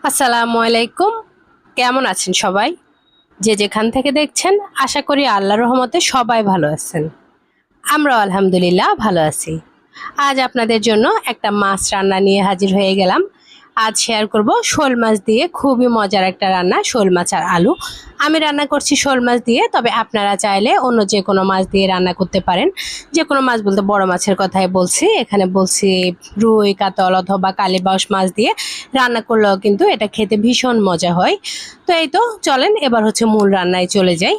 আসসালামু আলাইকুম। কেমন আছেন সবাই? যে যেখান থেকে দেখছেন, আশা করি আল্লাহর রহমতে সবাই ভালো আছেন। আমরাও আলহামদুলিল্লাহ ভালো আছি। আজ আপনাদের জন্য একটা মাছ রান্না নিয়ে হাজির হয়ে গেলাম। আজ শেয়ার করব শোল মাছ দিয়ে খুবই মজার একটা রান্না, শোল মাছ আর আলু। আমি রান্না করছি শোল মাছ দিয়ে, তবে আপনারা চাইলে অন্য যে কোনো মাছ দিয়ে রান্না করতে পারেন। যে কোনো মাছ বলতে বড় মাছের কথাই বলছি, এখানে বলছি রুই, কাতল অথবা কালীবাউস মাছ দিয়ে রান্না করলেও কিন্তু এটা খেতে ভীষণ মজা হয়। তো এই তো চলেন এবার হচ্ছে মূল রান্নায় চলে যাই।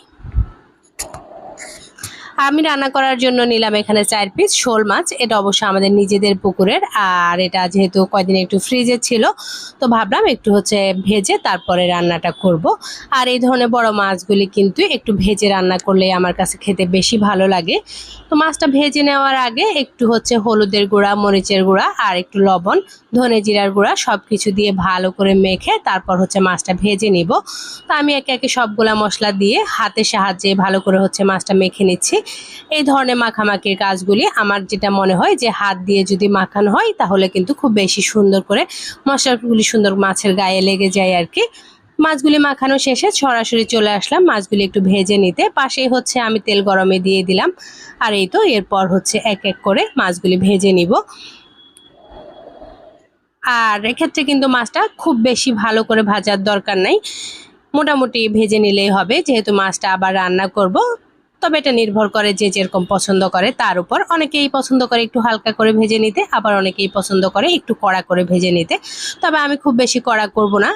আমি রান্না করার জন্য নিলাম এখানে 4 পিস শোল মাছ। এটা অবশ্য আমাদের নিজেদের পুকুরের, আর এটা যেহেতু কয়দিন একটু ফ্রিজে ছিল, তো ভাবলাম একটু হচ্ছে ভেজে তারপরে রান্নাটা করব। আর এই ধরনের বড় মাছগুলি কিন্তু একটু ভেজে রান্না করলে আমার কাছে খেতে বেশি ভালো লাগে। তো মাছটা ভেজে নেওয়ার আগে একটু হচ্ছে হলুদের গুঁড়া, মরিচের গুঁড়া আর একটু লবণ, ধনে জিরার গুঁড়া সব কিছু দিয়ে ভালো করে মেখে তারপর হচ্ছে মাছটা ভেজে নিব। তো আমি একে একে সবগুলা মশলা দিয়ে হাতের সাহায্যে ভালো করে হচ্ছে মাছটা মেখে নিচ্ছি। এই ধরনের মাখামাখির কাজগুলি আমার যেটা মনে হয় যে হাত দিয়ে যদি মাখানো হয় তাহলে কিন্তু খুব বেশি সুন্দর করে মশলাগুলি সুন্দর মাছের গায়ে লেগে যায় আর কি। মাছগুলি মাখানো শেষে সরাসরি চলে আসলাম মাছগুলি একটু ভেজে নিতে। পাশেই হচ্ছে আমি তেল গরমে দিয়ে দিলাম। আর এই তো এরপর হচ্ছে এক এক করে মাছগুলি ভেজে নিব। আর এক্ষেত্রে কিন্তু মাছটা খুব বেশি ভালো করে ভাজার দরকার নাই, মোটামুটি ভেজে নিলেই হবে, যেহেতু মাছটা আবার রান্না করব। তবে এটা নির্ভর করে যে যেরকম পছন্দ করে তার উপর। অনেকেই পছন্দ করে একটু হালকা করে ভেজে নিতে, আবার অনেকেই পছন্দ করে একটু কড়া করে ভেজে নিতে। তবে আমি খুব বেশি কড়া করব না।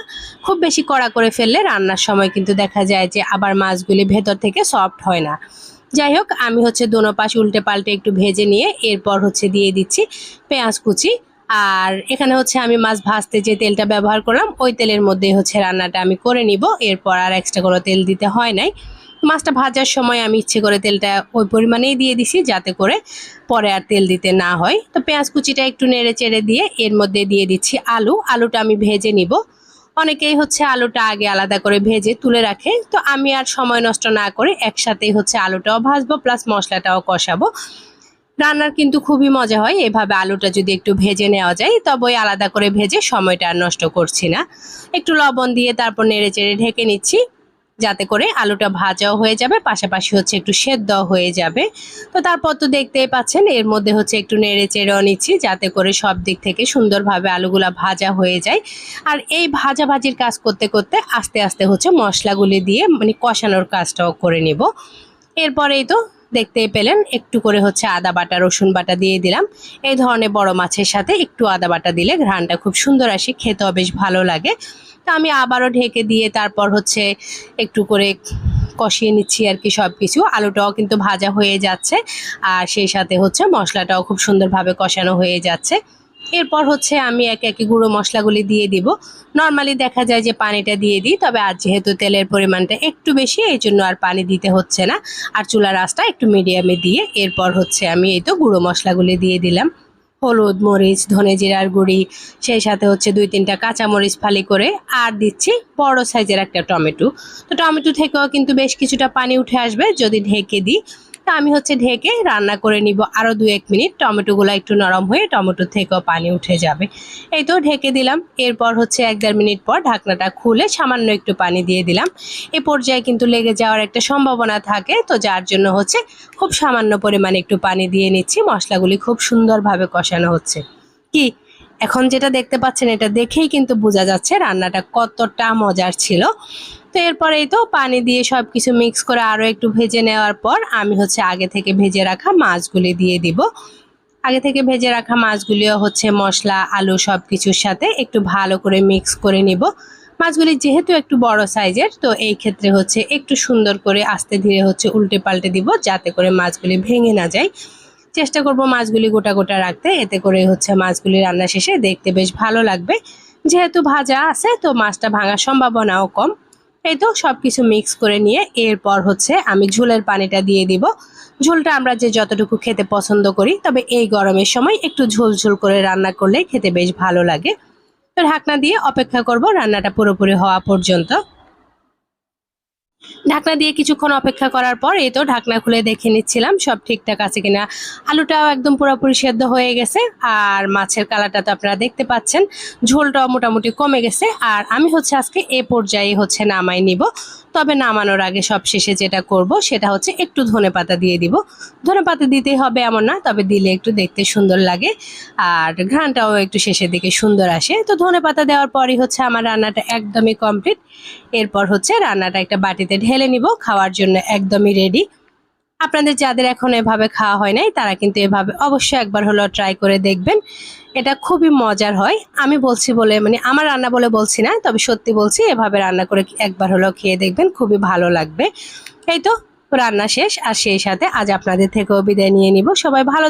খুব বেশি কড়া করে ফেললে রান্নার সময় কিন্তু দেখা যায় যে আবার মাছগুলি ভেতর থেকে সফট হয় না। যাই হোক, আমি হচ্ছে দোনো পাশ উল্টে পাল্টে একটু ভেজে নিয়ে এরপর হচ্ছে দিয়ে দিচ্ছি পেঁয়াজ কুচি। আর এখানে হচ্ছে আমি মাছ ভাজতে যে তেলটা ব্যবহার করলাম ওই তেলের মধ্যেই হচ্ছে রান্নাটা আমি করে নিব। এরপর আর এক্সট্রা কোনো তেল দিতে হয় নাই। মাছটা ভাজার সময় আমি ইচ্ছে করে তেলটা ওই পরিমাণেই দিয়ে দিছি, যাতে করে পরে আর তেল দিতে না হয়। তো পেঁয়াজ কুচিটা একটু নেড়ে চেড়ে দিয়ে এর মধ্যে দিয়ে দিচ্ছি আলুটা আমি ভেজে নিব। অনেকেই হচ্ছে আলুটা আগে আলাদা করে ভেজে তুলে রাখে, তো আমি আর সময় নষ্ট না করে একসাথেই হচ্ছে আলুটাও ভাজবো প্লাস মশলাটাও কষাবো। রান্নার কিন্তু খুবই মজা হয় এভাবে, আলুটা যদি একটু ভেজে নেওয়া যায়। তবে ওই আলাদা করে ভেজে সময়টা আর নষ্ট করছি না। একটু লবণ দিয়ে তারপর নেড়ে চেড়ে ঢেকে নিচ্ছি, যাতে করে আলুটা ভাজাও হয়ে যাবে, পাশাপাশি হচ্ছে একটু সেদ্ধ হয়ে যাবে। তো তারপর তো দেখতেই পাচ্ছেন এর মধ্যে হচ্ছে একটু নেড়ে চেড়েও নিচ্ছি, যাতে করে সব দিক থেকে সুন্দরভাবে আলুগুলা ভাজা হয়ে যায়। আর এই ভাজাভাজির কাজ করতে করতে আস্তে আস্তে হচ্ছে মশলাগুলি দিয়ে মানে কষানোর কাজটাও করে নিব। এরপরেই তো দেখতেই পেলেন একটু করে হচ্ছে আদা বাটা, রসুন বাটা দিয়ে দিলাম। এই ধরনের বড় মাছের সাথে একটু আদা বাটা দিলে ঘ্রাণটা খুব সুন্দর আসে, খেতেও বেশ ভালো লাগে। তো আমি আবারও ঢেকে দিয়ে তারপর হচ্ছে একটু করে কষিয়ে নিচ্ছি আর কি সব কিছু। আলুটাও কিন্তু ভাজা হয়ে যাচ্ছে, আর সেই সাথে হচ্ছে মশলাটাও খুব সুন্দরভাবে কষানো হয়ে যাচ্ছে। এরপর হচ্ছে আমি একে একে গুঁড়ো মশলাগুলি দিয়ে দিব। নর্মালি দেখা যায় যে পানিটা দিয়ে দিই, তবে আজ যেহেতু তেলের পরিমাণটা একটু বেশি এই জন্য আর পানি দিতে হচ্ছে না। আর চুলার আঁচটা একটু মিডিয়ামে দিয়ে এরপর হচ্ছে আমি এই তো গুঁড়ো মশলাগুলি দিয়ে দিলাম। হলুদ, মরিচ, ধনে জিরার গুঁড়ি, সেই সাথে হচ্ছে 2-3টা কাঁচামরিচ ফালি করে, আর দিচ্ছি বড় সাইজের একটা টমেটো। তো টমেটো থেকেও কিন্তু বেশ কিছুটা পানি উঠে আসবে যদি ঢেকে দিই। তো আমি হচ্ছে ঢেকে রান্না করে নিব আরও 2-1 মিনিট। টমেটোগুলো একটু নরম হয়ে টমেটো থেকেও পানি উঠে যাবে। এই তো ঢেকে দিলাম। এরপর হচ্ছে 1-1.5 মিনিট পর ঢাকনাটা খুলে সামান্য একটু পানি দিয়ে দিলাম। এ পর্যায়ে কিন্তু লেগে যাওয়ার একটা সম্ভাবনা থাকে, তো যার জন্য হচ্ছে খুব সামান্য পরিমাণে একটু পানি দিয়ে নিচ্ছি। মশলাগুলি খুব সুন্দরভাবে কষানো হচ্ছে। কি এখন যেটা দেখতে পাচ্ছেন এটা দেখেই কিন্তু বোঝা যাচ্ছে রান্নাটা কতটা মজার ছিল। তো এরপরেই তো পানি দিয়ে সব কিছু মিক্স করে আরও একটু ভেজে নেওয়ার পর আমি হচ্ছে আগে থেকে ভেজে রাখা মাছগুলি দিয়ে দিব। আগে থেকে ভেজে রাখা মাছগুলিও হচ্ছে মশলা, আলু সব কিছুর সাথে একটু ভালো করে মিক্স করে নিব। মাছগুলি যেহেতু একটু বড় সাইজের, তো এই ক্ষেত্রে হচ্ছে একটু সুন্দর করে আস্তে ধীরে হচ্ছে উল্টে পাল্টে দিব, যাতে করে মাছগুলি ভেঙে না যায়। চেষ্টা করব মাছগুলি গোটা গোটা রাখতে, এতে করে হচ্ছে মাছগুলি রান্না শেষে দেখতে বেশ ভালো লাগবে। যেহেতু ভাজা আছে তো মাছটা ভাঙার সম্ভাবনাও কম। এই তো সব কিছু মিক্স করে নিয়ে এরপর হচ্ছে আমি ঝোলের পানিটা দিয়ে দিব। ঝোলটা আমরা যে যতটুকু খেতে পছন্দ করি, তবে এই গরমের সময় একটু ঝোল ঝোল করে রান্না করলে খেতে বেশ ভালো লাগে। তো ঢাকনা দিয়ে অপেক্ষা করব রান্নাটা পুরোপুরি হওয়া পর্যন্ত। ঢাকনা দিয়ে কিছুক্ষণ অপেক্ষা করার পর এই তো ঢাকনা খুলে দেখে নিচ্ছিলাম সব ঠিকঠাক আছে কিনা। আলুটাও একদম পুরোপুরি সেদ্ধ হয়ে গেছে, আর মাছের কালারটা তো আপনারা দেখতে পাচ্ছেন, ঝোলটাও মোটামুটি কমে গেছে। আর আমি হচ্ছে আজকে এ পর্যায়ে হচ্ছে নামাই নিব। তবে নামানোর আগে সব শেষে যেটা করব সেটা হচ্ছে একটু ধনেপাতা দিয়ে দিব। ধনেপাতা দিতেই হবে এমন না, তবে দিলে একটু দেখতে সুন্দর লাগে আর ঘ্রাণটাও একটু শেষের দিকে সুন্দর আসে। তো ধনেপাতা দেওয়ার পরই হচ্ছে আমার রান্নাটা একদমই কমপ্লিট। এরপর হচ্ছে রান্নাটা একটা বাটিতে ঢেলে নিব, খাওয়ার জন্য একদমই রেডি। আপনাদের যাদের এখন এভাবে খাওয়া হয় নাই তারা কিন্তু এভাবে অবশ্যই একবার হলো ট্রাই করে দেখবেন। এটা খুবই মজার হয়, আমি বলছি বলে মানে আমার রান্না বলে বলছি না, তবে সত্যি বলছি, এভাবে রান্না করে একবার হলো খেয়ে দেখবেন, খুবই ভালো লাগবে। এই তো রান্না শেষ, আর সেই সাথে আজ আপনাদের থেকেও বিদায় নিয়ে নিব। সবাই ভালো